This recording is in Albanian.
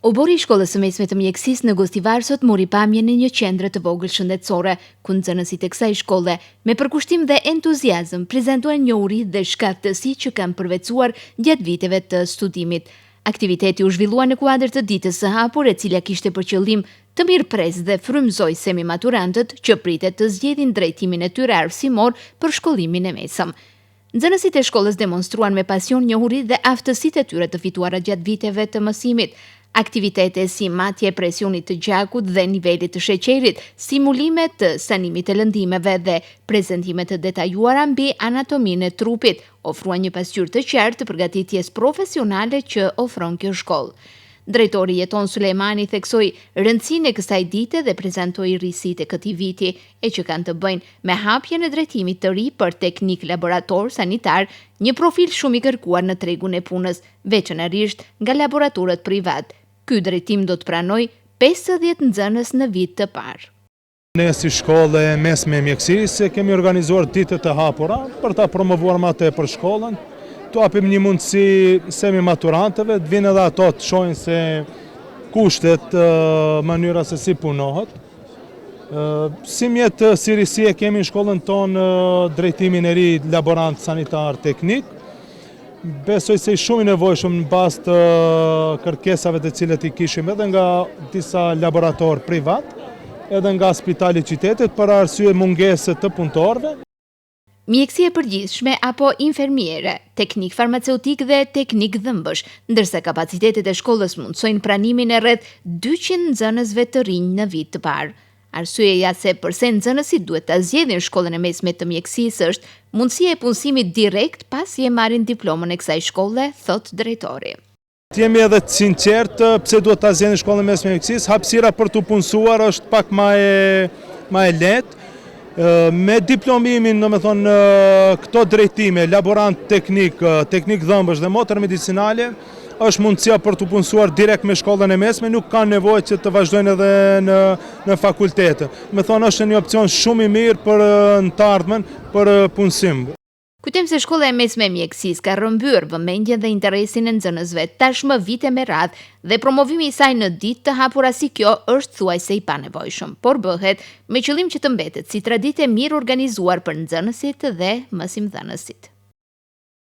Obori i shkollës së mesme të mjekësisë në Gostivar sot mori pamjen në një qendër të vogël shëndetësore, ku nxënësit e kësaj shkolle, me përkushtim dhe entuziazëm, prezantuan njohuri dhe shkaftësi që kanë përvecuar gjatë viteve të studimit. Aktiviteti u zhvillua në kuadër të ditës së hapur, e cila kishte për qëllim të mirëpres dhe frymëzoi semi-maturantët që pritet të zgjedhin drejtimin e tyre arsimor për shkollimin e mesëm. Nxënësit e shkollës demonstruan me pasion njohuri dhe aftësitë e tyre të fituara gjatë viteve të mësimit. Aktivitete si matje e presionit të gjakut dhe nivelit të sheqerit, simulime të sanimit të lëndimeve dhe prezentime të detajuara mbi anatominë e trupit ofruan një pasqyrë të qartë të përgatitjes profesionale që ofron kjo shkollë. Drejtori Jeton Sulejmani theksoi rëndësinë e kësaj dite dhe prezantoi risitë e këtij viti, e që kanë të bëjnë me hapjen e drejtimit të ri për teknik laborator sanitar, një profil shumë i kërkuar në tregun e punës, veçanërisht nga laboratorët privat. Ky drejtim do të pranoj 50 nxënës në vit të parë. Ne si shkollë mesme e mjekësisë kemi organizuar ditët e hapura për ta promovuar më tepër shkollën. Tu apim një mundësi semi-maturantëve, të vinë edhe ato të shohin se kushtet, mënyra se si punohet. Si mjetë si risi e kemi në shkollën tonë drejtimin e ri laborant sanitar teknik. Besoj se i shumë i nevojshëm në bazë të kërkesave të cilët i kishim edhe nga disa laboratorë privat, edhe nga spitali qytetit për arsye mungesë të punëtorëve. Mjekësi e përgjithshme apo infermiere, teknik farmaceutik dhe teknik dhëmbësh, ndërsa kapacitetet e shkollës mundsojnë pranimin e rreth 200 nxënësve të rinj në vit të parë. Arsyeja se pse nxënësit duhet ta zgjedhin shkollën e mesme të mjekësisë është mundësia e punësimit direkt pasi e marrin diplomën e kësaj shkolle, thot drejtori. Jemi edhe të sinqertë pse duhet ta zgjedhin shkollën e mesme të mjekësisë, hapësira për të punësuar është pak më e lehtë. Me diplomimin, domethënë këto drejtime, laborant teknik, teknik dhëmbësh dhe motër medicinale, është mundësia për të punësuar direkt me shkollën e mesme, nuk kanë nevojë që të vazhdojnë edhe në fakultete. Me thonë është një opcion shumë i mirë për në të ardhmen për punësim. Kujtojmë se shkolla e mesme e mjekësisë ka rrëmbyer vëmendjen dhe interesin e nxënësve tashmë vite me radhë dhe promovimi i saj në ditë të hapura si kjo është thuajse i panevojshëm, por bëhet me qëllim që të mbetet si traditë mirë organizuar për nxënësit dhe mësimdhënësit.